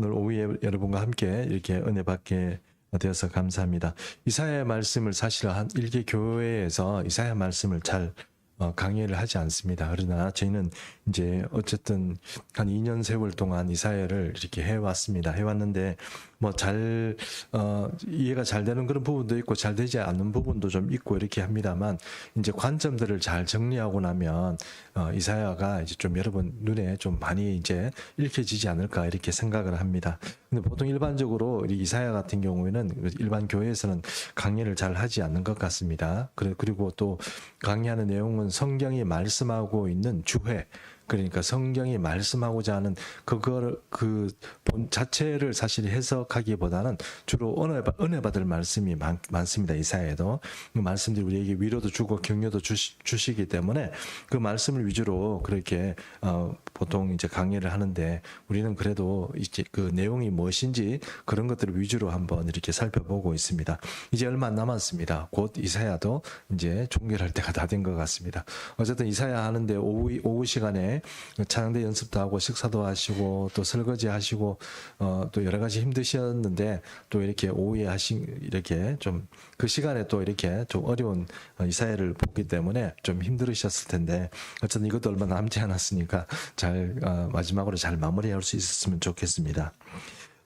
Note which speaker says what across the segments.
Speaker 1: 오늘 오후에 여러분과 함께 이렇게 은혜 받게 되어서 감사합니다. 이사야의 말씀을 사실 한 일개 교회에서 이사야 말씀을 잘 강의를 하지 않습니다. 그러나 저희는 이제 어쨌든 한 2년 세월 동안 이사야를 이렇게 해왔습니다. 해왔는데 뭐 잘 이해가 잘 되는 그런 부분도 있고 잘 되지 않는 부분도 좀 있고 이렇게 합니다만 이제 관점들을 잘 정리하고 나면 이사야가 이제 좀 여러분 눈에 좀 많이 이제 읽혀지지 않을까 이렇게 생각을 합니다. 근데 보통 일반적으로 이사야 같은 경우에는 일반 교회에서는 강의를 잘 하지 않는 것 같습니다. 그리고 또 강의하는 내용은 성경이 말씀하고 있는 주회, 그러니까 성경이 말씀하고자 하는 그걸 그 본 자체를 사실 해석하기보다는 주로 은혜 받을 말씀이 많습니다. 이사야에도 그 말씀들이 우리에게 위로도 주고 격려도 주시기 때문에 그 말씀을 위주로 그렇게 보통 이제 강의를 하는데 우리는 그래도 이제 그 내용이 무엇인지 그런 것들을 위주로 한번 이렇게 살펴보고 있습니다. 이제 얼마 안 남았습니다. 곧 이사야도 이제 종결할 때가 다 된 것 같습니다. 어쨌든 이사야 하는데 오후 시간에 찬양대 연습도 하고 식사도 하시고 또 설거지 하시고 또 여러 가지 힘드셨는데 또 이렇게 오후에 이렇게 좀 그 시간에 또 이렇게 좀 어려운 이사야를 보기 때문에 좀 힘들으셨을 텐데 어쨌든 이것도 얼마 남지 않았으니까 잘 마지막으로 잘 마무리할 수 있었으면 좋겠습니다.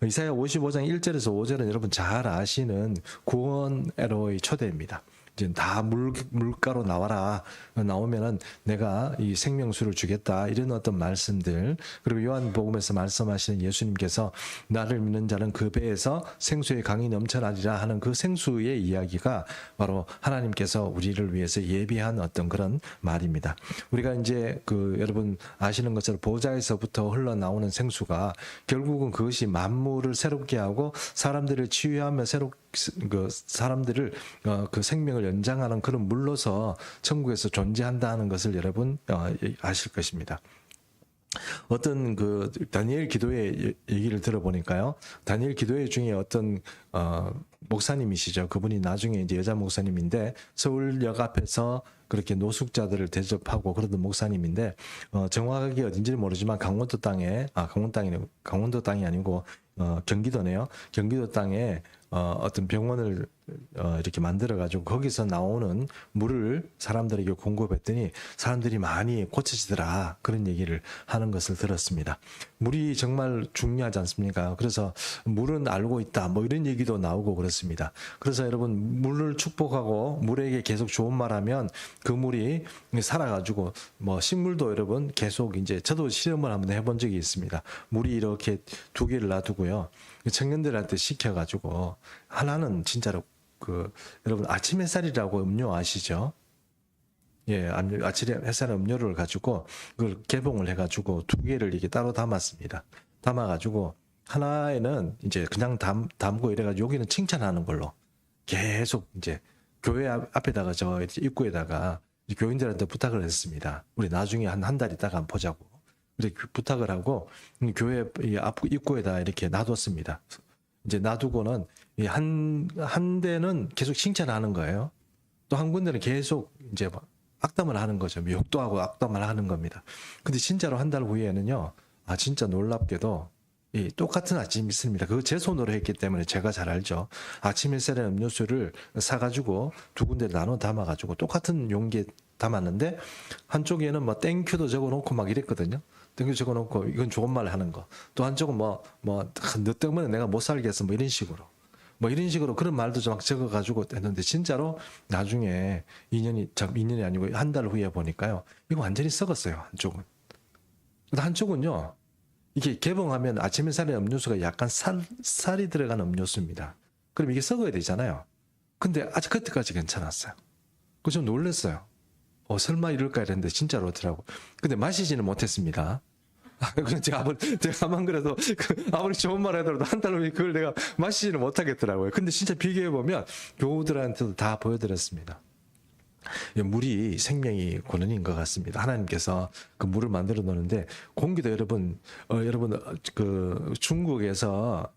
Speaker 1: 이사야 55장 1절에서 5절은 여러분 잘 아시는 구원의 초대입니다. 이제 다 물가로 나와라. 나오면은 내가 이 생명수를 주겠다. 이런 어떤 말씀들. 그리고 요한복음에서 말씀하시는 예수님께서 나를 믿는 자는 그 배에서 생수의 강이 넘쳐나리라 하는 그 생수의 이야기가 바로 하나님께서 우리를 위해서 예비한 어떤 그런 말입니다. 우리가 이제 그 여러분 아시는 것처럼 보좌에서부터 흘러나오는 생수가 결국은 그것이 만물을 새롭게 하고 사람들을 치유하며 그 사람들을 그 생명을 연장하는 그런 물로서 천국에서 존재한다는 것을 여러분 아실 것입니다. 어떤 그 다니엘 기도회 얘기를 들어보니까요. 다니엘 기도회 중에 어떤 목사님이시죠. 그분이 나중에 이제 여자 목사님인데 서울역 앞에서 그렇게 노숙자들을 대접하고 그러던 목사님인데 정확하게 어딘지는 모르지만 강원도 땅이 아니고 경기도네요. 경기도 땅에 어떤 병원을 이렇게 만들어가지고 거기서 나오는 물을 사람들에게 공급했더니 사람들이 많이 고쳐지더라. 그런 얘기를 하는 것을 들었습니다. 물이 정말 중요하지 않습니까? 그래서 물은 알고 있다. 뭐 이런 얘기도 나오고 그렇습니다. 그래서 여러분 물을 축복하고 물에게 계속 좋은 말하면 그 물이 살아가지고 뭐 식물도 여러분 계속 이제 저도 실험을 한번 해본 적이 있습니다. 물이 이렇게 두 개를 놔두고요. 청년들한테 시켜가지고 하나는 진짜로 그 여러분 아침 햇살이라고 음료 아시죠? 예, 아침 햇살 음료를 가지고 그걸 개봉을 해가지고 두 개를 이렇게 따로 담았습니다. 담아가지고 하나에는 이제 그냥 담고 이래가지고 여기는 칭찬하는 걸로 계속 이제 교회 앞에다가 저 입구에다가 교인들한테 부탁을 했습니다. 우리 나중에 한 달 있다가 한번 보자고. 이렇게 부탁을 하고 교회 앞 입구에다 이렇게 놔뒀습니다. 이제 놔두고는 한 대는 계속 칭찬하는 거예요. 또 한 군데는 계속 이제 악담을 하는 거죠. 욕도 하고 악담을 하는 겁니다. 근데 진짜로 한 달 후에는요. 진짜 놀랍게도 이 똑같은 아침 햇살입니다. 그거 제 손으로 했기 때문에 제가 잘 알죠. 아침 햇살의 음료수를 사가지고 두 군데 나눠 담아가지고 똑같은 용기에 담았는데 한쪽에는 뭐 땡큐도 적어놓고 막 이랬거든요. 땡큐 적어놓고 이건 좋은 말 하는 거. 또 한쪽은 너 때문에 내가 못 살겠어. 뭐 이런 식으로 그런 말도 좀 막 적어가지고 했는데 진짜로 나중에 2년이 아니고 한 달 후에 보니까요. 이거 완전히 썩었어요. 한쪽은. 한쪽은요. 이게 개봉하면 아침 햇살의 음료수가 약간 살이 들어간 음료수입니다. 그럼 이게 썩어야 되잖아요. 근데 아직 그때까지 괜찮았어요. 그거 좀 놀랐어요. 설마 이럴까 이랬는데 진짜로 그렇더라고. 근데 마시지는 못했습니다. 제가 아무리 그래도 아무리 좋은 말 하더라도 한 달 후에 그걸 내가 마시지는 못하겠더라고요. 근데 진짜 비교해보면 교우들한테도 다 보여드렸습니다. 물이 생명이 권원인 것 같습니다. 하나님께서 그 물을 만들어 놓는데 공기도 여러분 그 중국에서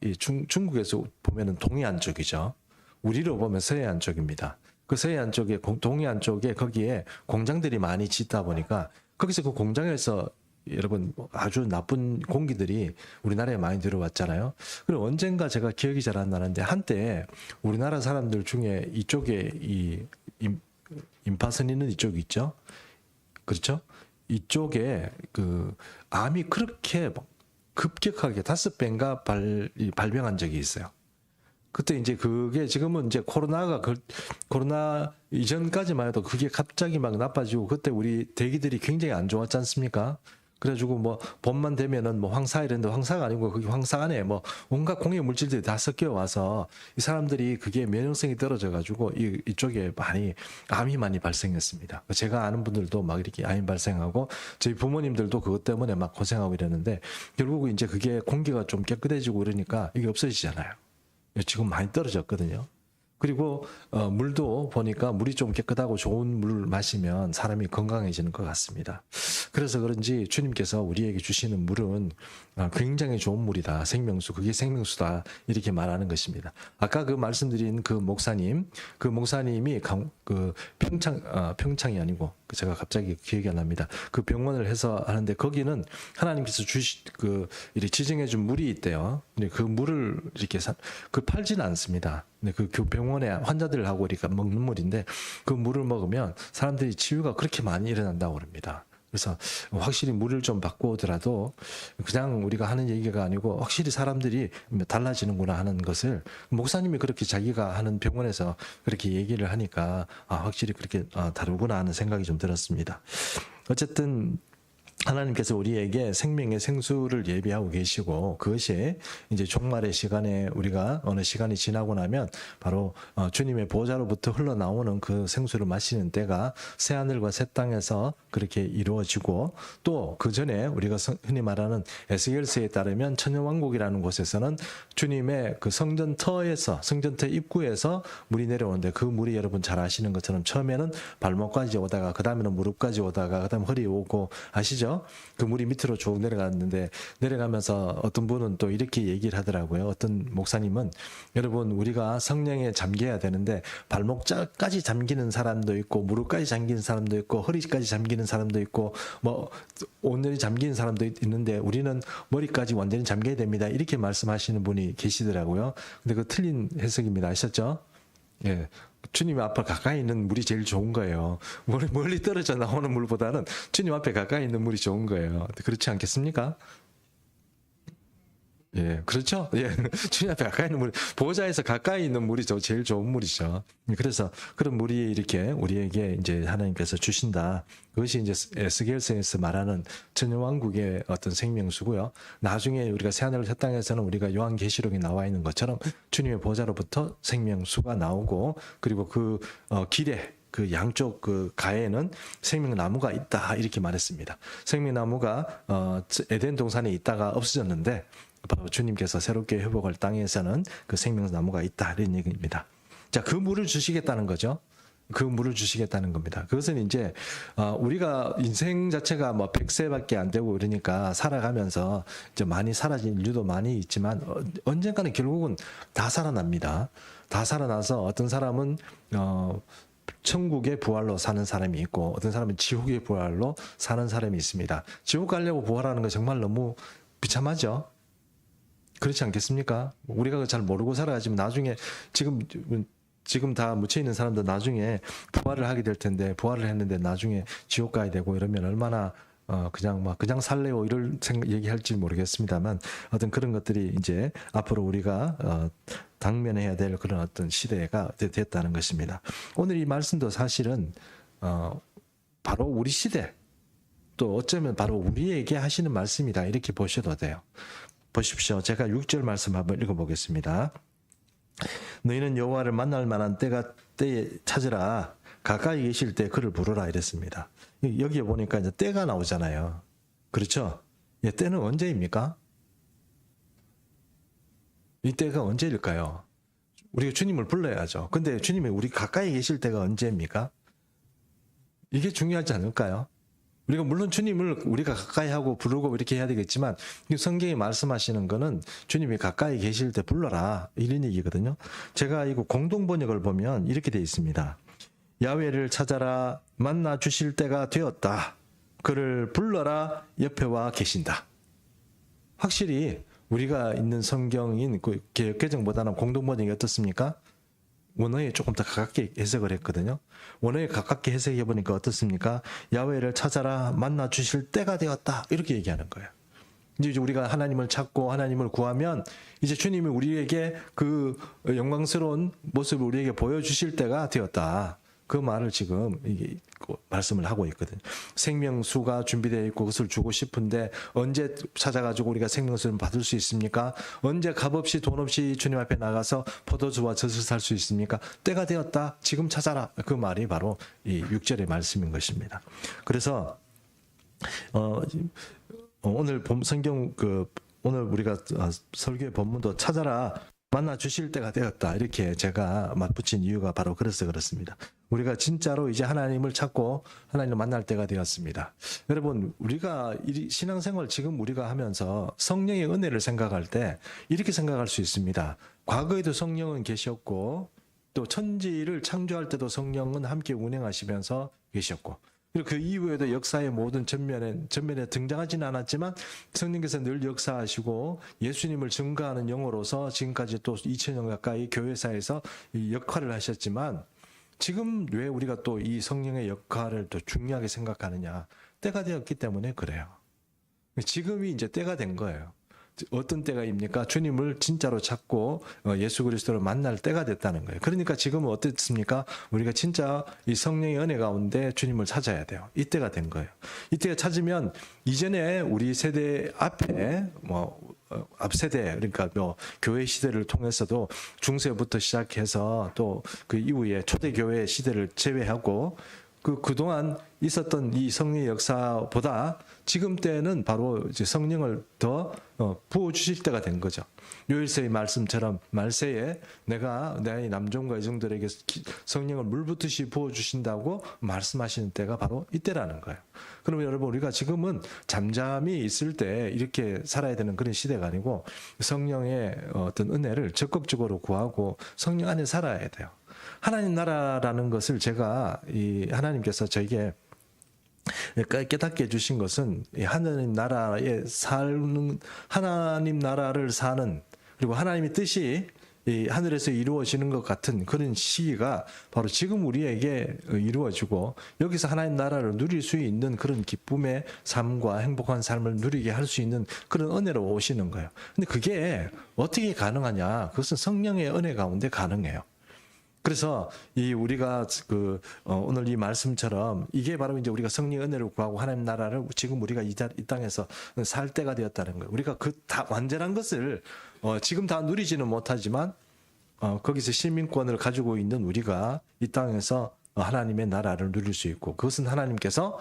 Speaker 1: 보면은 동해안 쪽이죠. 우리로 보면 서해안 쪽입니다. 그 서해안 쪽에 동해안 쪽에 거기에 공장들이 많이 짓다 보니까 거기서 그 공장에서 여러분 아주 나쁜 공기들이 우리나라에 많이 들어왔잖아요. 그리고 언젠가 제가 기억이 잘 안 나는데 한때 우리나라 사람들 중에 이쪽에 이 임파선 있는 이쪽 있죠. 그렇죠? 이쪽에 그 암이 그렇게 급격하게 5배인가 발병한 적이 있어요. 그때 이제 그게 지금은 이제 코로나 이전까지만 해도 그게 갑자기 막 나빠지고 그때 우리 대기들이 굉장히 안 좋았지 않습니까? 그래가지고 뭐 봄만 되면은 뭐 황사 이랬는데 황사가 아니고 그게 황사 안에 뭐 온갖 공해 물질들이 다 섞여 와서 이 사람들이 그게 면역성이 떨어져가지고 이쪽에 암이 많이 발생했습니다. 제가 아는 분들도 막 이렇게 암이 발생하고 저희 부모님들도 그것 때문에 막 고생하고 이랬는데 결국 이제 그게 공기가 좀 깨끗해지고 그러니까 이게 없어지잖아요. 지금 많이 떨어졌거든요. 그리고 물도 보니까 물이 좀 깨끗하고 좋은 물을 마시면 사람이 건강해지는 것 같습니다. 그래서 그런지 주님께서 우리에게 주시는 물은 굉장히 좋은 물이다. 생명수, 그게 생명수다. 이렇게 말하는 것입니다. 아까 그 말씀드린 그 목사님이 그 평창이 아니고 제가 갑자기 기억이 안 납니다. 그 병원을 해서 하는데 거기는 하나님께서 이렇게 지정해준 물이 있대요. 근데 그 물을 이렇게 팔지는 않습니다. 근데 그 병원에 환자들하고 이렇게 먹는 물인데 그 물을 먹으면 사람들이 치유가 그렇게 많이 일어난다고 합니다. 그래서 확실히 물을 좀 바꾸더라도 그냥 우리가 하는 얘기가 아니고 확실히 사람들이 달라지는구나 하는 것을 목사님이 그렇게 자기가 하는 병원에서 그렇게 얘기를 하니까 확실히 그렇게 다르구나 하는 생각이 좀 들었습니다. 어쨌든 하나님께서 우리에게 생명의 생수를 예비하고 계시고 그것이 이제 종말의 시간에 우리가 어느 시간이 지나고 나면 바로 주님의 보좌로부터 흘러나오는 그 생수를 마시는 때가 새하늘과 새 땅에서 그렇게 이루어지고 또 그 전에 우리가 흔히 말하는 에스겔서에 따르면 천년왕국이라는 곳에서는 주님의 그 성전터 입구에서 물이 내려오는데 그 물이 여러분 잘 아시는 것처럼 처음에는 발목까지 오다가 그 다음에는 무릎까지 오다가 그 다음 허리에 오고 아시죠? 그 물이 밑으로 쭉 내려갔는데 내려가면서 어떤 분은 또 이렇게 얘기를 하더라고요. 어떤 목사님은 여러분 우리가 성령에 잠겨야 되는데 발목까지 잠기는 사람도 있고 무릎까지 잠기는 사람도 있고 허리까지 잠기는 사람도 있고 뭐 온전히 잠기는 사람도 있는데 우리는 머리까지 완전히 잠겨야 됩니다. 이렇게 말씀하시는 분이 계시더라고요. 근데 그 틀린 해석입니다. 아셨죠? 예. 주님 앞에 가까이 있는 물이 제일 좋은 거예요. 멀리 떨어져 나오는 물보다는 주님 앞에 가까이 있는 물이 좋은 거예요. 그렇지 않겠습니까? 예, 그렇죠? 예, 주님 앞에 가까이 있는 물, 보좌에서 가까이 있는 물이 제일 좋은 물이죠. 그래서 그런 물이 이렇게 우리에게 이제 하나님께서 주신다. 그것이 이제 에스겔서에서 말하는 천년왕국의 어떤 생명수고요. 나중에 우리가 새하늘을 새 땅에서는 우리가 요한계시록에 나와 있는 것처럼 주님의 보좌로부터 생명수가 나오고 그리고 그 길에 그 양쪽 그 가에는 생명나무가 있다 이렇게 말했습니다. 생명나무가 에덴 동산에 있다가 없어졌는데 바로 주님께서 새롭게 회복할 땅에서는 그 생명나무가 있다 이런 얘기입니다. 자, 그 물을 주시겠다는 거죠. 그 물을 주시겠다는 겁니다. 그것은 이제 우리가 인생 자체가 뭐 100세밖에 안 되고 그러니까 살아가면서 이제 많이 사라진 인류도 많이 있지만 언젠가는 결국은 다 살아납니다. 다 살아나서 어떤 사람은 천국의 부활로 사는 사람이 있고 어떤 사람은 지옥의 부활로 사는 사람이 있습니다. 지옥 가려고 부활하는 거 정말 너무 비참하죠. 그렇지 않겠습니까? 우리가 잘 모르고 살아가지만 나중에 지금 다 묻혀 있는 사람들 나중에 부활을 하게 될 텐데 부활을 했는데 나중에 지옥 가야 되고 이러면 얼마나 그냥 살래요 이럴 얘기할지 모르겠습니다만 어떤 그런 것들이 이제 앞으로 우리가 당면해야 될 그런 어떤 시대가 됐다는 것입니다. 오늘 이 말씀도 사실은 바로 우리 시대 또 어쩌면 바로 우리에게 하시는 말씀이다 이렇게 보셔도 돼요. 보십시오. 제가 6절 말씀 한번 읽어보겠습니다. 너희는 여호와를 만날 만한 때에 찾으라. 가까이 계실 때 그를 부르라 이랬습니다. 여기에 보니까 이제 때가 나오잖아요. 그렇죠? 예, 때는 언제입니까? 이 때가 언제일까요? 우리가 주님을 불러야죠. 근데 주님이 우리 가까이 계실 때가 언제입니까? 이게 중요하지 않을까요? 우리가 물론 주님을 우리가 가까이 하고 부르고 이렇게 해야 되겠지만 성경이 말씀하시는 거는 주님이 가까이 계실 때 불러라 이런 얘기거든요. 제가 이거 공동 번역을 보면 이렇게 되어 있습니다. 야훼를 찾아라 만나 주실 때가 되었다. 그를 불러라 옆에 와 계신다. 확실히 우리가 있는 성경인 그 개역개정보다는 공동번역이 어떻습니까? 원어에 조금 더 가깝게 해석을 했거든요. 원어에 가깝게 해석해 보니까 어떻습니까? 야훼를 찾아라 만나 주실 때가 되었다. 이렇게 얘기하는 거예요. 이제 우리가 하나님을 찾고 하나님을 구하면 이제 주님이 우리에게 그 영광스러운 모습을 우리에게 보여주실 때가 되었다. 그 말을 지금 말씀을 하고 있거든요. 생명수가 준비되어 있고 그것을 주고 싶은데 언제 찾아가지고 우리가 생명수를 받을 수 있습니까? 언제 값없이 돈 없이 주님 앞에 나가서 포도주와 젖을 살 수 있습니까? 때가 되었다. 지금 찾아라. 그 말이 바로 이 6절의 말씀인 것입니다. 그래서 오늘 성경 오늘 우리가 설교의 본문도 찾아라 만나 주실 때가 되었다 이렇게 제가 맞붙인 이유가 바로 그래서 그렇습니다. 우리가 진짜로 이제 하나님을 찾고 하나님을 만날 때가 되었습니다. 여러분 우리가 신앙생활 지금 우리가 하면서 성령의 은혜를 생각할 때 이렇게 생각할 수 있습니다. 과거에도 성령은 계셨고 또 천지를 창조할 때도 성령은 함께 운행하시면서 계셨고 그리고 그 이후에도 역사의 모든 전면에 등장하지는 않았지만 성령께서 늘 역사하시고 예수님을 증거하는 영으로서 지금까지 또 2000년 가까이 교회사에서 이 역할을 하셨지만 지금 왜 우리가 또 이 성령의 역할을 또 중요하게 생각하느냐? 때가 되었기 때문에 그래요. 지금이 이제 때가 된 거예요. 어떤 때가입니까? 주님을 진짜로 찾고 예수 그리스도를 만날 때가 됐다는 거예요. 그러니까 지금은 어떻습니까? 우리가 진짜 이 성령의 은혜 가운데 주님을 찾아야 돼요. 이때가 된 거예요. 이때가 찾으면 이전에 우리 세대 앞에 앞 세대 그러니까 교회 시대를 통해서도 중세부터 시작해서 또 그 이후에 초대교회 시대를 제외하고 그동안 있었던 이 성령의 역사보다 지금 때는 바로 이제 성령을 더 부어주실 때가 된 거죠. 요일서의 말씀처럼 말세에 내가 내 남종과 여종들에게 성령을 물붓듯이 부어주신다고 말씀하시는 때가 바로 이때라는 거예요. 그러면 여러분 우리가 지금은 잠잠히 있을 때 이렇게 살아야 되는 그런 시대가 아니고 성령의 어떤 은혜를 적극적으로 구하고 성령 안에 살아야 돼요. 하나님 나라라는 것을 제가 하나님께서 저에게 깨닫게 해주신 것은 하나님 나라에 사는 하나님 나라를 사는 그리고 하나님의 뜻이 이 하늘에서 이루어지는 것 같은 그런 시기가 바로 지금 우리에게 이루어지고 여기서 하나님 나라를 누릴 수 있는 그런 기쁨의 삶과 행복한 삶을 누리게 할 수 있는 그런 은혜로 오시는 거예요. 근데 그게 어떻게 가능하냐? 그것은 성령의 은혜 가운데 가능해요. 그래서 우리가 오늘 이 말씀처럼 이게 바로 이제 우리가 성령의 은혜를 구하고 하나님 나라를 지금 우리가 이 땅에서 살 때가 되었다는 거예요. 우리가 다 완전한 것을 지금 다 누리지는 못하지만 거기서 시민권을 가지고 있는 우리가 이 땅에서 하나님의 나라를 누릴 수 있고 그것은 하나님께서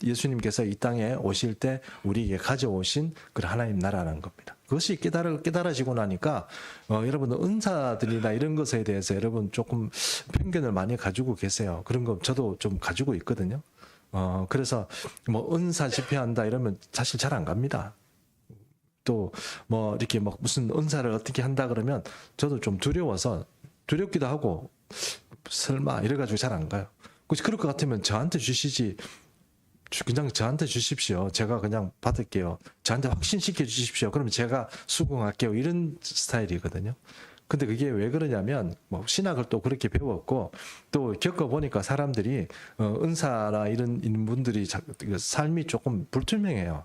Speaker 1: 예수님께서 이 땅에 오실 때 우리에게 가져오신 그 하나님 나라라는 겁니다. 그것이 깨달아지고 나니까 여러분 은사들이나 이런 것에 대해서 여러분 조금 편견을 많이 가지고 계세요. 그런 거 저도 좀 가지고 있거든요. 그래서 은사 집회한다 이러면 사실 잘 안 갑니다. 또 이렇게 무슨 은사를 어떻게 한다 그러면 저도 좀 두렵기도 하고 설마 이래가지고 잘 안 가요. 그럴 것 같으면 저한테 주시지. 그냥 저한테 주십시오. 제가 그냥 받을게요. 저한테 확신시켜 주십시오. 그러면 제가 수긍할게요. 이런 스타일이거든요. 근데 그게 왜 그러냐면 신학을 또 그렇게 배웠고 또 겪어보니까 사람들이 은사나 이런 분들이 삶이 조금 불투명해요.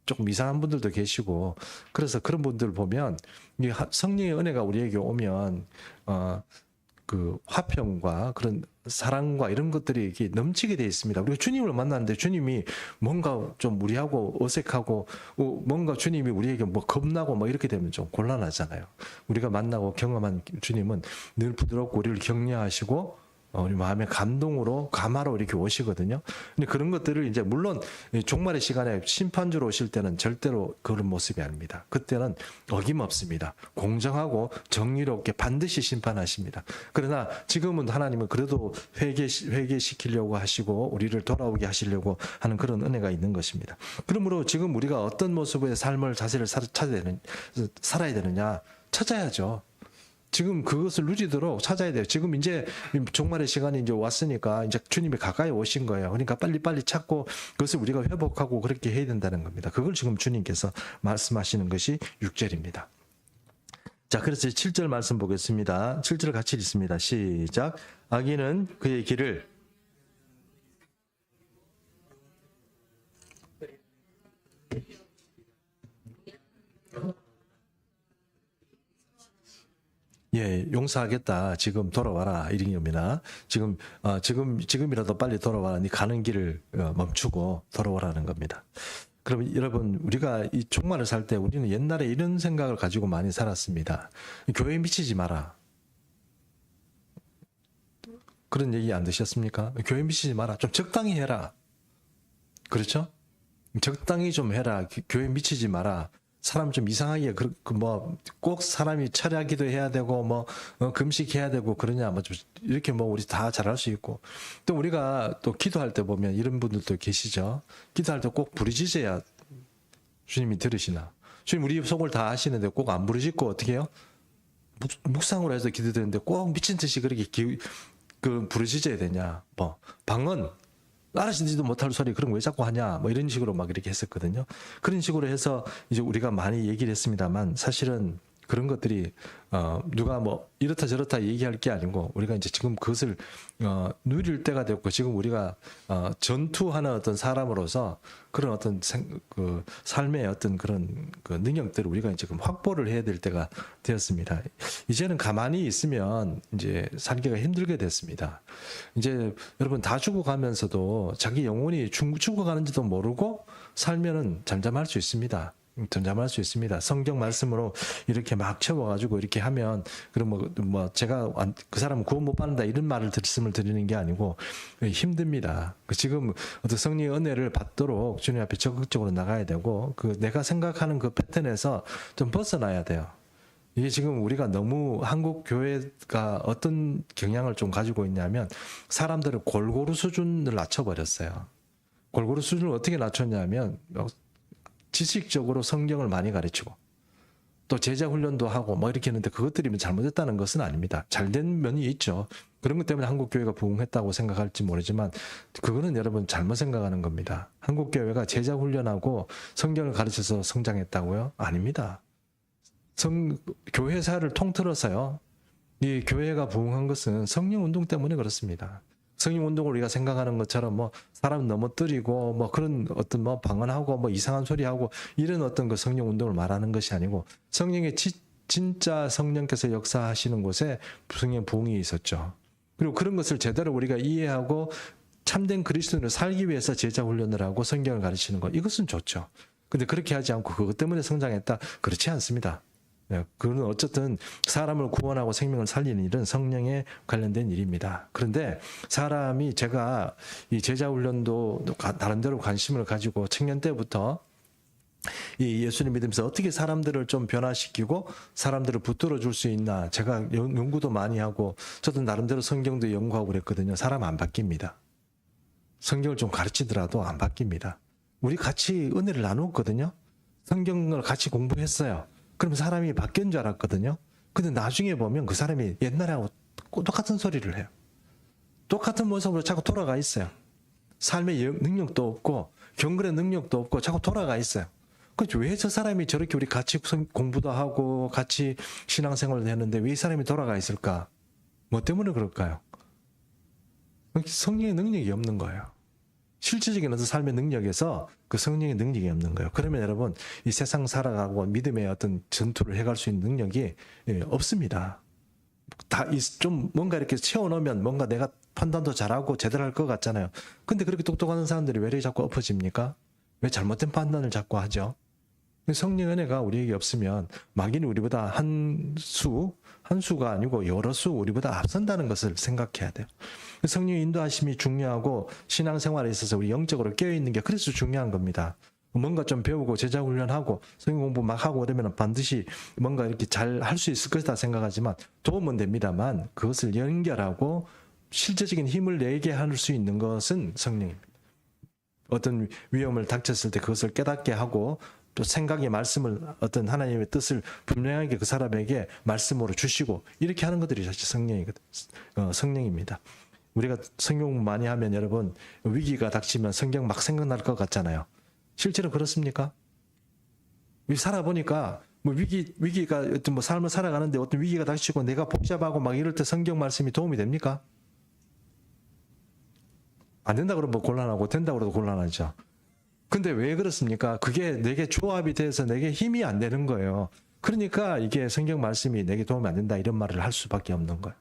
Speaker 1: 조금 이상한 분들도 계시고 그래서 그런 분들 보면 성령의 은혜가 우리에게 오면 그 화평과 그런 사랑과 이런 것들이 이렇게 넘치게 되어 있습니다. 우리가 주님을 만났는데 주님이 뭔가 좀 우리하고 어색하고 뭔가 주님이 우리에게 겁나고 이렇게 되면 좀 곤란하잖아요. 우리가 만나고 경험한 주님은 늘 부드럽고 우리를 격려하시고 우리 마음의 감동으로 감화로 이렇게 오시거든요. 근데 그런 것들을 이제 물론 종말의 시간에 심판주로 오실 때는 절대로 그런 모습이 아닙니다. 그때는 어김없습니다. 공정하고 정의롭게 반드시 심판하십니다. 그러나 지금은 하나님은 그래도 회개시키려고 하시고 우리를 돌아오게 하시려고 하는 그런 은혜가 있는 것입니다. 그러므로 지금 우리가 어떤 모습의 삶을 자세를 살아야 되느냐? 찾아야죠. 지금 그것을 누리도록 찾아야 돼요. 지금 이제 종말의 시간이 이제 왔으니까 이제 주님이 가까이 오신 거예요. 그러니까 빨리빨리 찾고 그것을 우리가 회복하고 그렇게 해야 된다는 겁니다. 그걸 지금 주님께서 말씀하시는 것이 6절입니다. 자, 그래서 7절 말씀 보겠습니다. 7절 같이 읽습니다. 시작. 악인은 그의 길을 용서하겠다. 지금 돌아와라. 이런 겁니다. 지금이라도 빨리 돌아와라. 네 가는 길을 멈추고 돌아오라는 겁니다. 그럼 여러분, 우리가 이 종말을 살 때 우리는 옛날에 이런 생각을 가지고 많이 살았습니다. 교회에 미치지 마라. 그런 얘기 안 드셨습니까? 교회에 미치지 마라. 좀 적당히 해라. 그렇죠? 적당히 좀 해라. 교회에 미치지 마라. 사람 좀 이상하게 꼭 사람이 철야기도 해야 되고 금식해야 되고 그러냐 좀 이렇게 우리 다 잘할 수 있고 또 우리가 또 기도할 때 보면 이런 분들도 계시죠. 기도할 때 꼭 부르짖어야 주님이 들으시나. 주님 우리 속을 다 아시는데 꼭 안 부르짖고 어떻게 해요? 묵상으로 해서 기도되는데 꼭 미친 듯이 그렇게 부르짖어야 되냐. 방언 알아듣지도 못할 소리 그런 거 왜 자꾸 하냐 이런 식으로 막 이렇게 했었거든요. 그런 식으로 해서 이제 우리가 많이 얘기를 했습니다만 사실은 그런 것들이 누가 이렇다 저렇다 얘기할 게 아니고 우리가 이제 지금 그것을 누릴 때가 됐고 지금 우리가 전투하는 어떤 사람으로서 그런 어떤 삶의 어떤 그런 능력들을 우리가 지금 확보를 해야 될 때가 되었습니다. 이제는 가만히 있으면 이제 살기가 힘들게 됐습니다. 이제 여러분 다 죽어가면서도 자기 영혼이 죽어가는지도 모르고 살면은 잠잠할 수 있습니다. 잠잠할 수 있습니다. 성경 말씀으로 이렇게 막 채워가지고 이렇게 하면 그럼 제가 그 사람은 구원 못 받는다 이런 말씀을 드리는 게 아니고 힘듭니다. 지금 어떤 성령의 은혜를 받도록 주님 앞에 적극적으로 나가야 되고 내가 생각하는 그 패턴에서 좀 벗어나야 돼요. 이게 지금 우리가 너무 한국 교회가 어떤 경향을 좀 가지고 있냐면 사람들을 골고루 수준을 낮춰버렸어요. 골고루 수준을 어떻게 낮췄냐면 지식적으로 성경을 많이 가르치고 또 제자 훈련도 하고 이렇게 했는데 그것들이 잘못됐다는 것은 아닙니다. 잘된 면이 있죠. 그런 것 때문에 한국 교회가 부흥했다고 생각할지 모르지만 그거는 여러분 잘못 생각하는 겁니다. 한국 교회가 제자 훈련하고 성경을 가르쳐서 성장했다고요? 아닙니다. 교회사를 통틀어서요. 이 교회가 부흥한 것은 성령 운동 때문에 그렇습니다. 성령 운동을 우리가 생각하는 것처럼 사람 넘어뜨리고 그런 어떤 방언하고 이상한 소리하고 이런 어떤 그 성령 운동을 말하는 것이 아니고 성령의 진짜 성령께서 역사하시는 곳에 성령 부흥이 있었죠. 그리고 그런 것을 제대로 우리가 이해하고 참된 그리스도인으로 살기 위해서 제자 훈련을 하고 성경을 가르치는 것 이것은 좋죠. 근데 그렇게 하지 않고 그것 때문에 성장했다? 그렇지 않습니다. 그건 어쨌든 사람을 구원하고 생명을 살리는 일은 성령에 관련된 일입니다. 그런데 사람이 제가 이 제자훈련도 나름대로 관심을 가지고 청년 때부터 이 예수님 믿으면서 어떻게 사람들을 좀 변화시키고 사람들을 붙들어 줄 수 있나 제가 연구도 많이 하고 저도 나름대로 성경도 연구하고 그랬거든요. 사람 안 바뀝니다. 성경을 좀 가르치더라도 안 바뀝니다. 우리 같이 은혜를 나누었거든요. 성경을 같이 공부했어요. 그럼 사람이 바뀐 줄 알았거든요. 근데 나중에 보면 그 사람이 옛날하고 똑같은 소리를 해요. 똑같은 모습으로 자꾸 돌아가 있어요. 삶의 능력도 없고 경건의 능력도 없고 자꾸 돌아가 있어요. 그렇죠. 왜 저 사람이 저렇게 우리 같이 공부도 하고 같이 신앙생활도 했는데 왜 이 사람이 돌아가 있을까? 뭐 때문에 그럴까요? 성령의 능력이 없는 거예요. 실질적인 어떤 삶의 능력에서 그 성령의 능력이 없는 거예요. 그러면 여러분 이 세상 살아가고 믿음의 어떤 전투를 해갈 수 있는 능력이 없습니다. 다 좀 뭔가 이렇게 채워놓으면 뭔가 내가 판단도 잘하고 제대로 할 것 같잖아요. 근데 그렇게 똑똑한 사람들이 왜 이렇게 자꾸 엎어집니까? 왜 잘못된 판단을 자꾸 하죠? 성령 은혜가 우리에게 없으면 마귀는 우리보다 한 수가 아니고 여러 수 우리보다 앞선다는 것을 생각해야 돼요. 성령의 인도하심이 중요하고 신앙생활에 있어서 우리 영적으로 깨어있는 게 그래서 중요한 겁니다. 뭔가 좀 배우고 제자훈련하고 성경 공부 막 하고 그러면 반드시 뭔가 이렇게 잘 할 수 있을 것이다 생각하지만 도움은 됩니다만 그것을 연결하고 실제적인 힘을 내게 할 수 있는 것은 성령입니다. 어떤 위험을 닥쳤을 때 그것을 깨닫게 하고 또 생각의 말씀을 어떤 하나님의 뜻을 분명하게 그 사람에게 말씀으로 주시고 이렇게 하는 것들이 사실 성령입니다. 우리가 성경 많이 하면 여러분 위기가 닥치면 성경 막 생각날 것 같잖아요. 실제로 그렇습니까? 살아보니까 뭐 위기가 어떤 뭐 삶을 살아가는데 어떤 위기가 닥치고 내가 복잡하고 막 이럴 때 성경 말씀이 도움이 됩니까? 안 된다 그러면 뭐 곤란하고 된다 그래도 곤란하죠. 근데 왜 그렇습니까? 그게 내게 조합이 돼서 내게 힘이 안 되는 거예요. 그러니까 이게 성경 말씀이 내게 도움이 안 된다 이런 말을 할 수밖에 없는 거예요.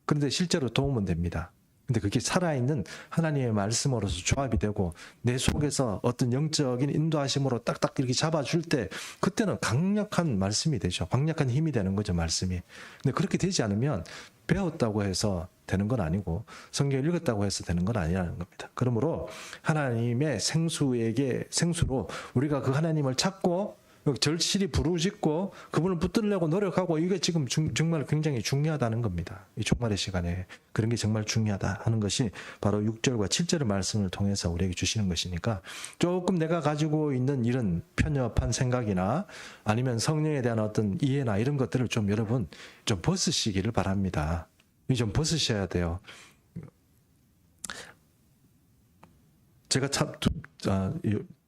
Speaker 1: 그런데 실제로 도움은 됩니다. 근데 그게 살아있는 하나님의 말씀으로서 조합이 되고 내 속에서 어떤 영적인 인도하심으로 딱딱 이렇게 잡아줄 때 그때는 강력한 말씀이 되죠. 강력한 힘이 되는 거죠, 말씀이. 근데 그렇게 되지 않으면 배웠다고 해서 되는 건 아니고 성경을 읽었다고 해서 되는 건 아니라는 겁니다. 그러므로 하나님의 생수로 우리가 그 하나님을 찾고 절실히 부르짖고 그분을 붙들려고 노력하고 이게 지금 정말 굉장히 중요하다는 겁니다. 이 종말의 시간에 그런 게 정말 중요하다 하는 것이 바로 6절과 7절의 말씀을 통해서 우리에게 주시는 것이니까 조금 내가 가지고 있는 이런 편협한 생각이나 아니면 성령에 대한 어떤 이해나 이런 것들을 좀 여러분 좀 벗으시기를 바랍니다. 좀 벗으셔야 돼요. 제가 참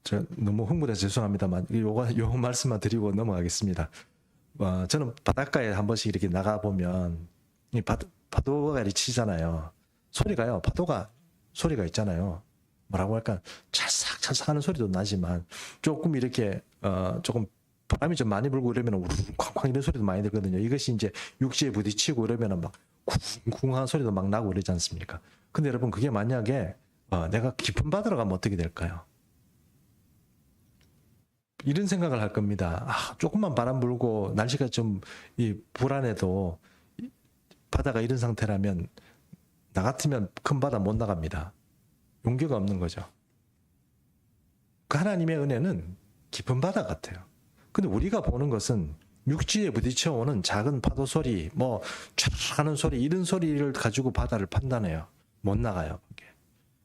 Speaker 1: 제가 너무 흥분해서 죄송합니다만 요 말씀만 드리고 넘어가겠습니다. 저는 바닷가에 한 번씩 이렇게 나가보면 이 파도가 이렇게 치잖아요. 파도가 소리가 있잖아요. 뭐라고 할까? 찰싹찰싹 하는 소리도 나지만 조금 이렇게 조금 바람이 좀 많이 불고 이러면 우르르 쾅쾅 이런 소리도 많이 들거든요. 이것이 이제 육지에 부딪히고 이러면 막 쿵쿵한 소리도 막 나고 그러지 않습니까? 근데 여러분 그게 만약에 내가 깊은 바다로 가면 어떻게 될까요? 이런 생각을 할 겁니다. 조금만 바람 불고 날씨가 좀 불안해도 바다가 이런 상태라면 나 같으면 큰 바다 못 나갑니다. 용기가 없는 거죠. 그 하나님의 은혜는 깊은 바다 같아요. 근데 우리가 보는 것은 육지에 부딪혀오는 작은 파도 소리, 뭐 촤르 하는 소리 이런 소리를 가지고 바다를 판단해요. 못 나가요. 그게.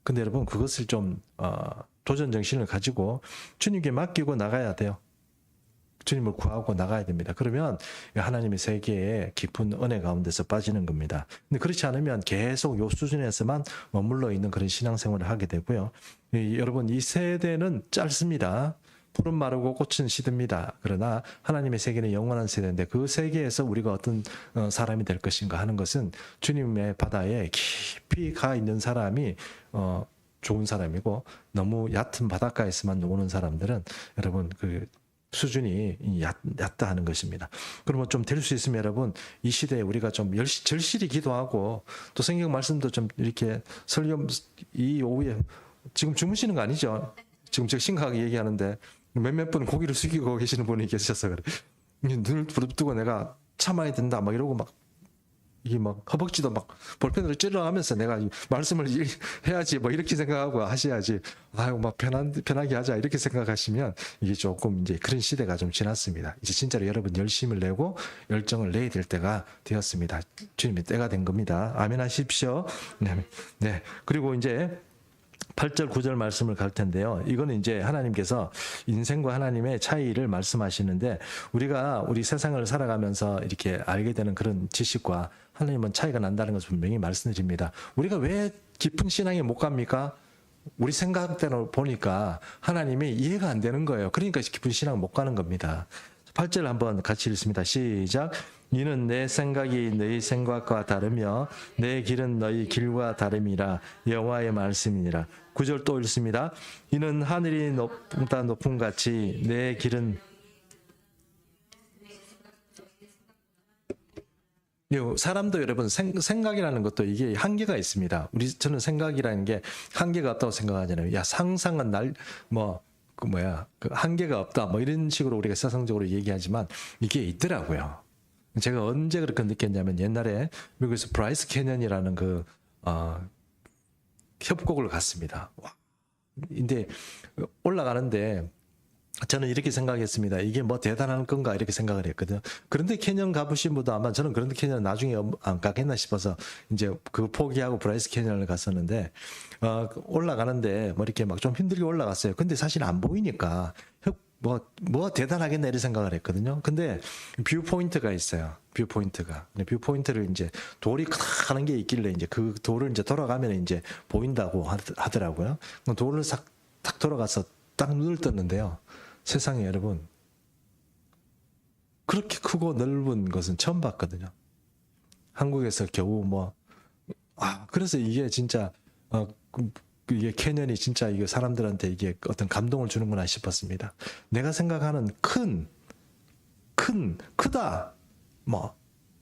Speaker 1: 근데 여러분 그것을 좀 도전 정신을 가지고 주님께 맡기고 나가야 돼요. 주님을 구하고 나가야 됩니다. 그러면 하나님의 세계에 깊은 은혜 가운데서 빠지는 겁니다. 근데 그렇지 않으면 계속 요 수준에서만 머물러 있는 그런 신앙생활을 하게 되고요. 여러분 이 세대는 짧습니다. 푸른 마르고 꽃은 시듭니다. 그러나 하나님의 세계는 영원한 세대인데 그 세계에서 우리가 어떤 사람이 될 것인가 하는 것은 주님의 바다에 깊이 가 있는 사람이 좋은 사람이고 너무 얕은 바닷가에서만 노는 사람들은 여러분 그 수준이 얕다 하는 것입니다. 그러면 좀 될 수 있으면 여러분 이 시대에 우리가 좀 절실히 기도하고 또 성경 말씀도 좀 이렇게 설교 이 오후에 지금 주무시는 거 아니죠? 지금 제가 심각하게 얘기하는데 몇몇 분 고개를 숙이고 계시는 분이 계셔서 그래. 눈을 부릅뜨고 내가 참아야 된다 막 이러고 막 이게 막 허벅지도 막 볼펜으로 찔러가면서 내가 말씀을 해야지 뭐 이렇게 생각하고 하셔야지 아유 막 편하게 하자 이렇게 생각하시면 이게 조금 이제 그런 시대가 좀 지났습니다. 이제 진짜로 여러분 열심을 내고 열정을 내야 될 때가 되었습니다. 주님의 때가 된 겁니다. 아멘 하십시오. 네. 그리고 이제 8절 9절 말씀을 갈 텐데요. 이거는 이제 하나님께서 인생과 하나님의 차이를 말씀하시는데 우리 세상을 살아가면서 이렇게 알게 되는 그런 지식과 하나님은 차이가 난다는 것을 분명히 말씀드립니다. 우리가 왜 깊은 신앙에 못 갑니까? 우리 생각대로 보니까 하나님이 이해가 안 되는 거예요. 그러니까 깊은 신앙 못 가는 겁니다. 8절 한번 같이 읽습니다. 시작. 이는 내 생각이 너희 생각과 다르며 내 길은 너희 길과 다름이라 여호와의 말씀이니라. 9절 또 읽습니다. 이는 하늘이 높다 높음 같이 내 길은 사람도 여러분 생각이라는 것도 이게 한계가 있습니다. 저는 생각이라는 게 한계가 없다고 생각하잖아요. 야 상상은 그 한계가 없다 뭐 이런 식으로 우리가 세상적으로 얘기하지만 이게 있더라고요. 제가 언제 그렇게 느꼈냐면 옛날에 미국에서 브라이스 캐년이라는 그 협곡을 갔습니다. 근데 올라가는데 저는 이렇게 생각했습니다. 이게 뭐 대단한 건가 이렇게 생각을 했거든요. 그런데 캐년 가보신 분도 아마 저는 그런데 캐년 나중에 안 가겠나 싶어서 이제 그 포기하고 브라이스 캐년을 갔었는데 올라가는데 뭐 이렇게 막 좀 힘들게 올라갔어요. 근데 사실 안 보이니까 뭐 대단하겠네 이런 생각을 했거든요. 근데 뷰 포인트가 있어요. 뷰 포인트가. 뷰 포인트를 이제 돌이 크다는 게 있길래 이제 그 돌을 이제 돌아가면 이제 보인다고 하더라고요. 돌을 딱 돌아가서 딱 눈을 떴는데요. 세상에 여러분 그렇게 크고 넓은 것은 처음 봤거든요. 한국에서 겨우 그래서 이게 진짜 이게 캐년이 진짜 이게 사람들한테 이게 어떤 감동을 주는구나 싶었습니다. 내가 생각하는 크다,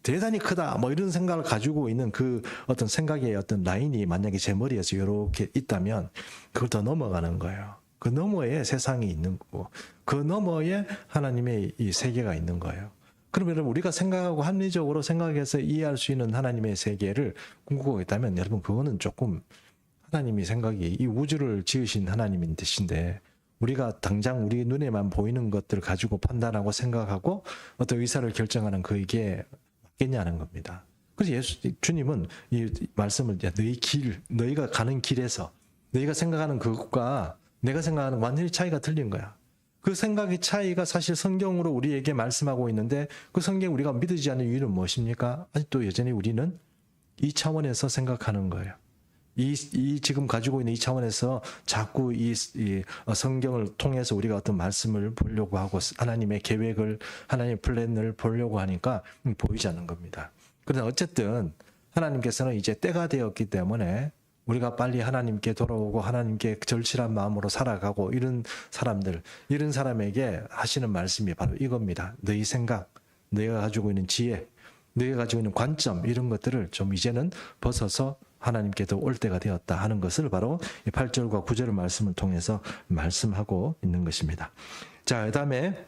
Speaker 1: 대단히 크다, 이런 생각을 가지고 있는 그 어떤 생각의 어떤 라인이 만약에 제 머리에서 이렇게 있다면 그걸 더 넘어가는 거예요. 그 너머에 세상이 있는 거고, 그 너머에 하나님의 이 세계가 있는 거예요. 그러면 여러분 우리가 생각하고 합리적으로 생각해서 이해할 수 있는 하나님의 세계를 꿈꾸고 있다면 여러분 그거는 조금 하나님이 생각이 이 우주를 지으신 하나님인 뜻인데 우리가 당장 우리 눈에만 보이는 것들을 가지고 판단하고 생각하고 어떤 의사를 결정하는 그게 맞겠냐는 겁니다. 그래서 주님은 이 말씀을 너희가 가는 길에서 너희가 생각하는 그것과 내가 생각하는 완전히 차이가 틀린 거야. 그 생각의 차이가 사실 성경으로 우리에게 말씀하고 있는데 그 성경 우리가 믿지 않는 이유는 무엇입니까? 아직도 여전히 우리는 이 차원에서 생각하는 거예요. 이 지금 가지고 있는 이 차원에서 자꾸 이 성경을 통해서 우리가 어떤 말씀을 보려고 하고 하나님의 계획을 하나님의 플랜을 보려고 하니까 보이지 않는 겁니다. 그러나 어쨌든 하나님께서는 이제 때가 되었기 때문에 우리가 빨리 하나님께 돌아오고 하나님께 절실한 마음으로 살아가고 이런 사람에게 하시는 말씀이 바로 이겁니다. 너희 생각, 너희가 가지고 있는 지혜, 너희가 가지고 있는 관점 이런 것들을 좀 이제는 벗어서 하나님께도 올 때가 되었다 하는 것을 바로 8절과 9절의 말씀을 통해서 말씀하고 있는 것입니다. 자, 그다음에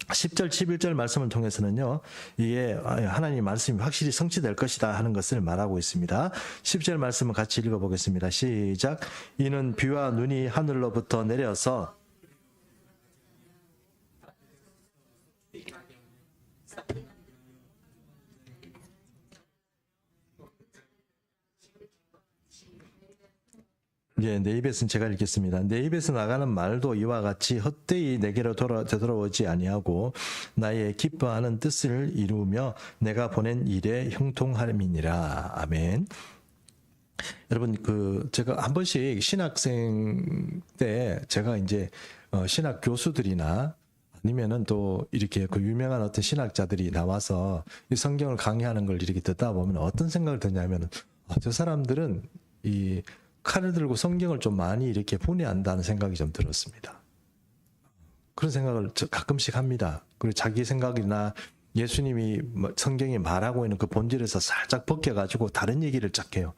Speaker 1: 10절, 11절 말씀을 통해서는요, 이게 하나님 말씀이 확실히 성취될 것이다 하는 것을 말하고 있습니다. 10절 말씀을 같이 읽어보겠습니다. 시작. 이는 비와 눈이 하늘로부터 내려서 내 입에서는 제가 읽겠습니다. 내 입에서 나가는 말도 이와 같이 헛되이 내게로 되돌아오지 아니하고 나의 기뻐하는 뜻을 이루며 내가 보낸 일에 형통함이니라. 아멘. 여러분 제가 한 번씩 신학생 때 제가 이제 신학 교수들이나 아니면은 또 이렇게 그 유명한 어떤 신학자들이 나와서 이 성경을 강의하는 걸 이렇게 듣다 보면 어떤 생각을 드냐면은 저 사람들은 이 칼을 들고 성경을 좀 많이 이렇게 분해한다는 생각이 좀 들었습니다. 그런 생각을 가끔씩 합니다. 그리고 자기 생각이나 예수님이 성경이 말하고 있는 그 본질에서 살짝 벗겨가지고 다른 얘기를 쫙 해요.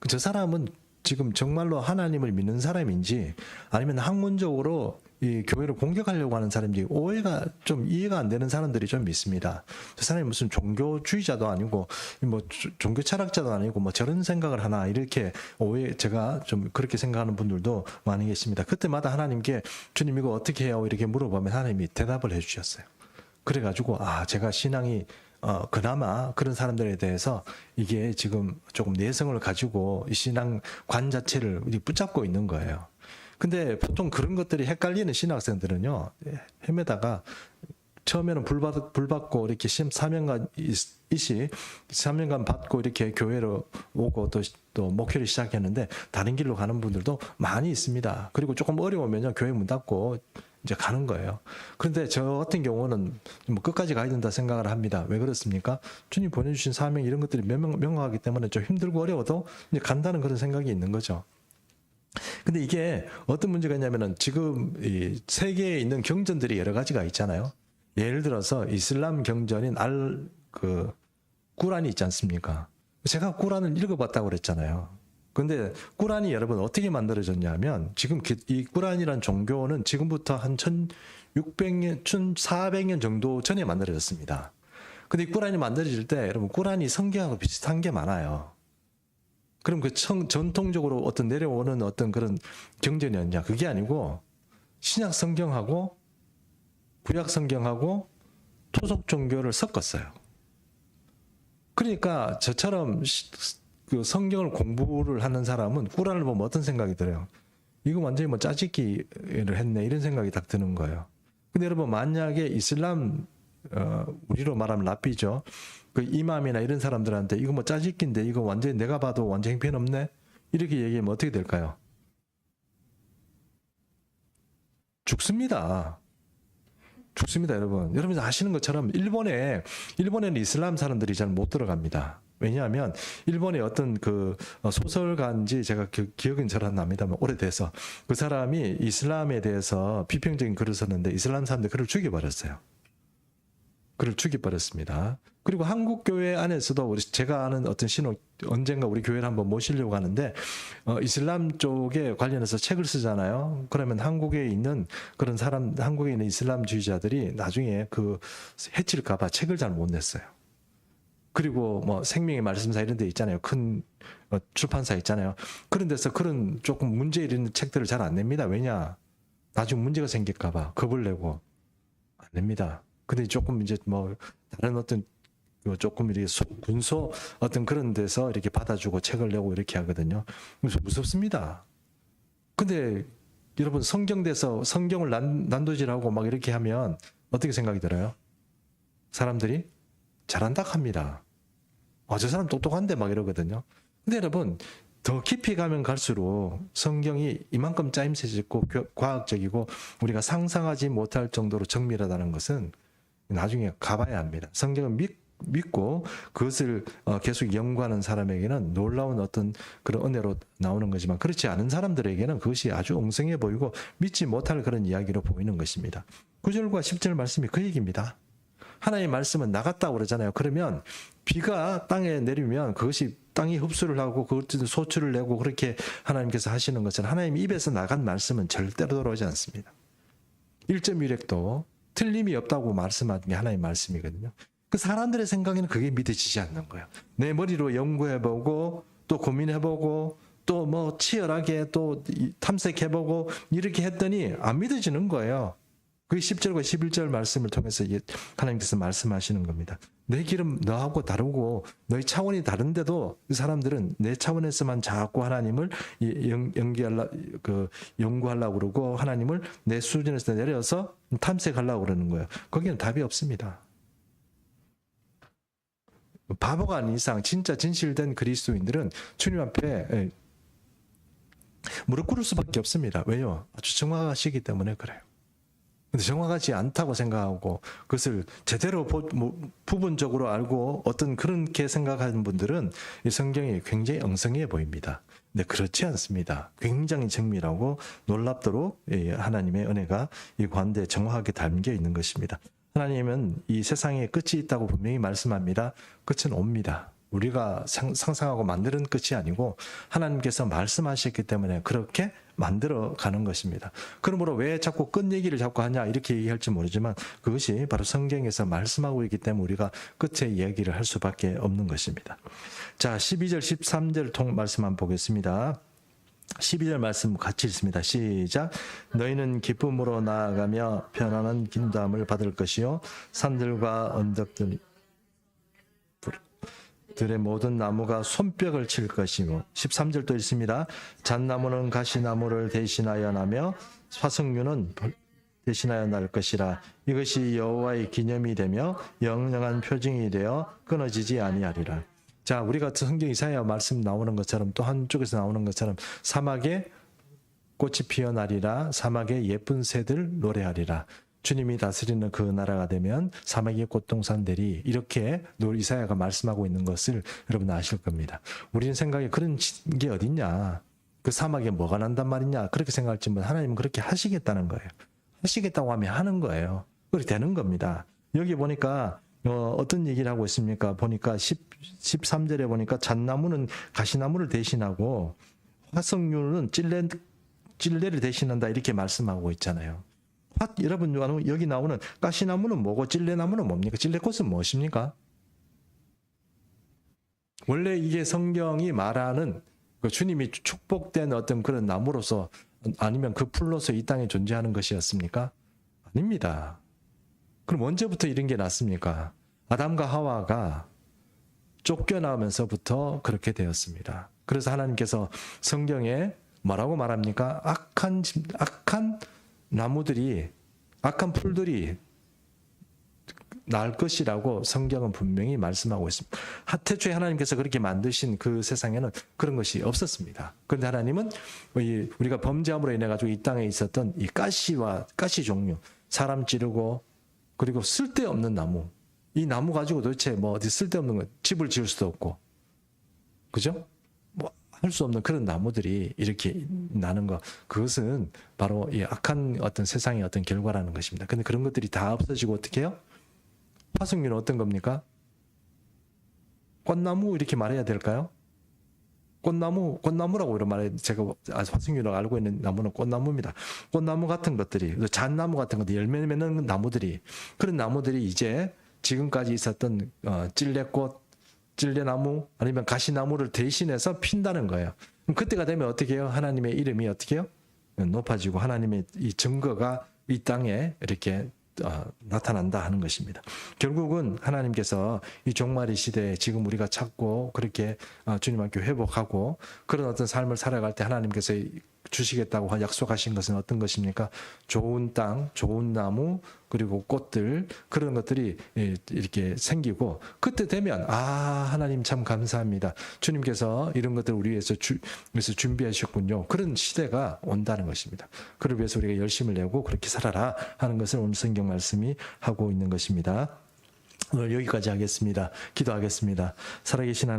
Speaker 1: 저 사람은 지금 정말로 하나님을 믿는 사람인지 아니면 학문적으로 이 교회를 공격하려고 하는 사람인지 오해가 좀 이해가 안 되는 사람들이 좀 있습니다. 저 사람이 무슨 종교주의자도 아니고 종교 철학자도 아니고 저런 생각을 하나 이렇게 제가 좀 그렇게 생각하는 분들도 많이 계십니다. 그때마다 하나님께 주님 이거 어떻게 해요? 이렇게 물어보면 하나님이 대답을 해주셨어요. 그래가지고 제가 신앙이 그나마 그런 사람들에 대해서 이게 지금 조금 내성을 가지고 이 신앙관 자체를 붙잡고 있는 거예요. 근데 보통 그런 것들이 헷갈리는 신학생들은요, 헤매다가 처음에는 불 받고 이렇게 사명감 받고 이렇게 교회로 오고 또 목회를 시작했는데 다른 길로 가는 분들도 많이 있습니다. 그리고 조금 어려우면요, 교회 문 닫고 이제 가는 거예요. 그런데 저 같은 경우는 끝까지 가야 된다 생각을 합니다. 왜 그렇습니까? 주님 보내주신 사명 이런 것들이 명확하기 때문에 좀 힘들고 어려워도 이제 간다는 그런 생각이 있는 거죠. 근데 이게 어떤 문제가 있냐면은 지금 이 세계에 있는 경전들이 여러 가지가 있잖아요. 예를 들어서 이슬람 경전인 꾸란이 있지 않습니까? 제가 꾸란을 읽어봤다고 그랬잖아요. 근데 꾸란이 여러분 어떻게 만들어졌냐면 지금 이 꾸란이란 종교는 지금부터 한 1600년, 1400년 정도 전에 만들어졌습니다. 근데 이 꾸란이 만들어질 때 여러분 꾸란이 성경하고 비슷한 게 많아요. 그럼 전통적으로 어떤 내려오는 어떤 그런 경전이었냐? 그게 아니고 신약 성경하고 구약 성경하고 토속 종교를 섞었어요. 그러니까 저처럼 그 성경을 공부를 하는 사람은 꾸란을 보면 어떤 생각이 들어요? 이거 완전히 짜집기를 했네 이런 생각이 딱 드는 거예요. 근데 여러분 만약에 이슬람 우리로 말하면 랍비죠. 그 이맘이나 이런 사람들한테 이거 뭐 짜집기인데 이거 완전히 내가 봐도 완전 형편없네. 이렇게 얘기하면 어떻게 될까요? 죽습니다. 죽습니다, 여러분. 여러분 아시는 것처럼 일본에는 이슬람 사람들이 잘 못 들어갑니다. 왜냐하면 일본의 어떤 그 소설가인지 제가 기억은 잘 안 납니다만 오래돼서 그 사람이 이슬람에 대해서 비평적인 글을 썼는데 이슬람 사람들 글을 죽여버렸어요. 글을 죽여버렸습니다. 그리고 한국 교회 안에서도 제가 아는 어떤 신호 언젠가 우리 교회를 한번 모시려고 하는데 이슬람 쪽에 관련해서 책을 쓰잖아요. 그러면 한국에 있는 그런 사람, 한국에 있는 이슬람주의자들이 나중에 그 해칠까봐 책을 잘 못 냈어요. 그리고 뭐 생명의 말씀사 이런 데 있잖아요. 큰 출판사 있잖아요. 그런 데서 그런 조금 문제 있는 책들을 잘 안 냅니다. 왜냐? 나중에 문제가 생길까봐 겁을 내고 안 냅니다. 근데 조금 이제 뭐 다른 어떤 조금 이렇게 군소 어떤 그런 데서 이렇게 받아주고 책을 내고 이렇게 하거든요. 그래서 무섭습니다. 근데 여러분 성경에서 성경을 난도질하고 막 이렇게 하면 어떻게 생각이 들어요? 사람들이 잘한다 합니다. 저 사람 똑똑한데 막 이러거든요. 근데 여러분 더 깊이 가면 갈수록 성경이 이만큼 짜임새 있고 과학적이고 우리가 상상하지 못할 정도로 정밀하다는 것은 나중에 가봐야 합니다. 성경은 믿고 그것을 계속 연구하는 사람에게는 놀라운 어떤 그런 은혜로 나오는 거지만 그렇지 않은 사람들에게는 그것이 아주 엉성해 보이고 믿지 못할 그런 이야기로 보이는 것입니다. 9절과 10절 말씀이 그 얘기입니다. 하나님의 말씀은 나갔다고 그러잖아요. 그러면 비가 땅에 내리면 그것이 땅이 흡수를 하고 그것도 소출을 내고 그렇게 하나님께서 하시는 것처럼 하나님 입에서 나간 말씀은 절대로 돌아오지 않습니다. 1.1획도 틀림이 없다고 말씀하는 게 하나님의 말씀이거든요. 그 사람들의 생각에는 그게 믿어지지 않는 거예요. 내 머리로 연구해보고 또 고민해보고 또 뭐 치열하게 또 탐색해보고 이렇게 했더니 안 믿어지는 거예요. 그 10절과 11절 말씀을 통해서 하나님께서 말씀하시는 겁니다. 내 길은 너하고 다르고 너희 차원이 다른데도 이 사람들은 내 차원에서만 자꾸 하나님을 연구하려고 그러고 하나님을 내 수준에서 내려서 탐색하려고 그러는 거예요. 거기는 답이 없습니다. 바보가 아닌 이상 진짜 진실된 그리스도인들은 주님 앞에 무릎 꿇을 수밖에 없습니다. 왜요? 아주 정확하시기 때문에 그래요. 근데 정확하지 않다고 생각하고 그것을 제대로 부분적으로 알고 어떤 그렇게 생각하는 분들은 이 성경이 굉장히 엉성해 보입니다. 근데 그렇지 않습니다. 굉장히 정밀하고 놀랍도록 하나님의 은혜가 이 관대에 정확하게 담겨 있는 것입니다. 하나님은 이 세상에 끝이 있다고 분명히 말씀합니다. 끝은 옵니다. 우리가 상상하고 만드는 끝이 아니고 하나님께서 말씀하셨기 때문에 그렇게 만들어 가는 것입니다. 그러므로 왜 자꾸 끝 얘기를 자꾸 하냐 이렇게 얘기할지 모르지만 그것이 바로 성경에서 말씀하고 있기 때문에 우리가 끝의 이야기를 할 수밖에 없는 것입니다. 자, 12절 13절 말씀 한번 보겠습니다. 12절 말씀 같이 읽습니다. 시작. 너희는 기쁨으로 나아가며 편안한 긴담을 받을 것이요 산들과 언덕들의 모든 나무가 손뼉을 칠 것이고 13절도 있습니다. 잣나무는 가시나무를 대신하여 나며 화석류는 대신하여 날 것이라. 이것이 여호와의 기념이 되며 영영한 표징이 되어 끊어지지 아니하리라. 자, 우리가 성경 이사야 말씀 나오는 것처럼 또 한쪽에서 나오는 것처럼 사막에 꽃이 피어나리라. 사막에 예쁜 새들 노래하리라. 주님이 다스리는 그 나라가 되면 사막의 꽃동산들이 이렇게 이사야가 말씀하고 있는 것을 여러분 아실 겁니다. 우리는 생각에 그런 게 어딨냐. 그 사막에 뭐가 난단 말이냐. 그렇게 생각할지만 하나님은 그렇게 하시겠다는 거예요. 하시겠다고 하면 하는 거예요. 그렇게 되는 겁니다. 여기 보니까 어떤 얘기를 하고 있습니까? 보니까 13절에 보니까 잣나무는 가시나무를 대신하고 화석류는 찔레를 대신한다 이렇게 말씀하고 있잖아요. 여러분 여기 나오는 가시나무는 뭐고 찔레나무는 뭡니까? 찔레꽃은 무엇입니까? 원래 이게 성경이 말하는 그 주님이 축복된 어떤 그런 나무로서 아니면 그 풀로서 이 땅에 존재하는 것이었습니까? 아닙니다. 그럼 언제부터 이런 게 났습니까? 아담과 하와가 쫓겨나면서부터 그렇게 되었습니다. 그래서 하나님께서 성경에 뭐라고 말합니까? 악한 나무들이 악한 풀들이 날 것이라고 성경은 분명히 말씀하고 있습니다. 태초에 하나님께서 그렇게 만드신 그 세상에는 그런 것이 없었습니다. 그런데 하나님은 우리가 범죄함으로 인해 가지고 이 땅에 있었던 이 가시 종류, 사람 찌르고 그리고 쓸데없는 나무, 이 나무 가지고 도대체 뭐 어디 쓸데없는 거, 집을 지을 수도 없고, 그죠? 뭐 할 수 없는 그런 나무들이 이렇게 나는 거, 그것은 바로 이 악한 어떤 세상의 어떤 결과라는 것입니다. 근데 그런 것들이 다 없어지고 어떻게 해요? 화석류는 어떤 겁니까? 꽃나무 이렇게 말해야 될까요? 꽃나무라고 이런 말해, 제가 화석류라고 알고 있는 나무는 꽃나무입니다. 꽃나무 같은 것들이, 잣나무 같은 것들, 열매 맺는 나무들이, 그런 나무들이 이제 지금까지 있었던 찔레꽃, 찔레나무 아니면 가시나무를 대신해서 핀다는 거예요. 그럼 그때가 되면 어떻게 해요? 하나님의 이름이 어떻게 해요? 높아지고 하나님의 이 증거가 이 땅에 이렇게 나타난다 하는 것입니다. 결국은 하나님께서 이 종말의 시대에 지금 우리가 찾고 그렇게 주님 함께 회복하고 그런 어떤 삶을 살아갈 때 하나님께서 주시겠다고 약속하신 것은 어떤 것입니까? 좋은 땅, 좋은 나무, 그리고 꽃들, 그런 것들이 이렇게 생기고, 그때 되면 하나님 참 감사합니다. 주님께서 이런 것들을 우리 위해서 준비하셨군요. 그런 시대가 온다는 것입니다. 그를 위해서 우리가 열심을 내고 그렇게 살아라 하는 것을 오늘 성경 말씀이 하고 있는 것입니다. 오늘 여기까지 하겠습니다. 기도하겠습니다. 살아계신 하나님,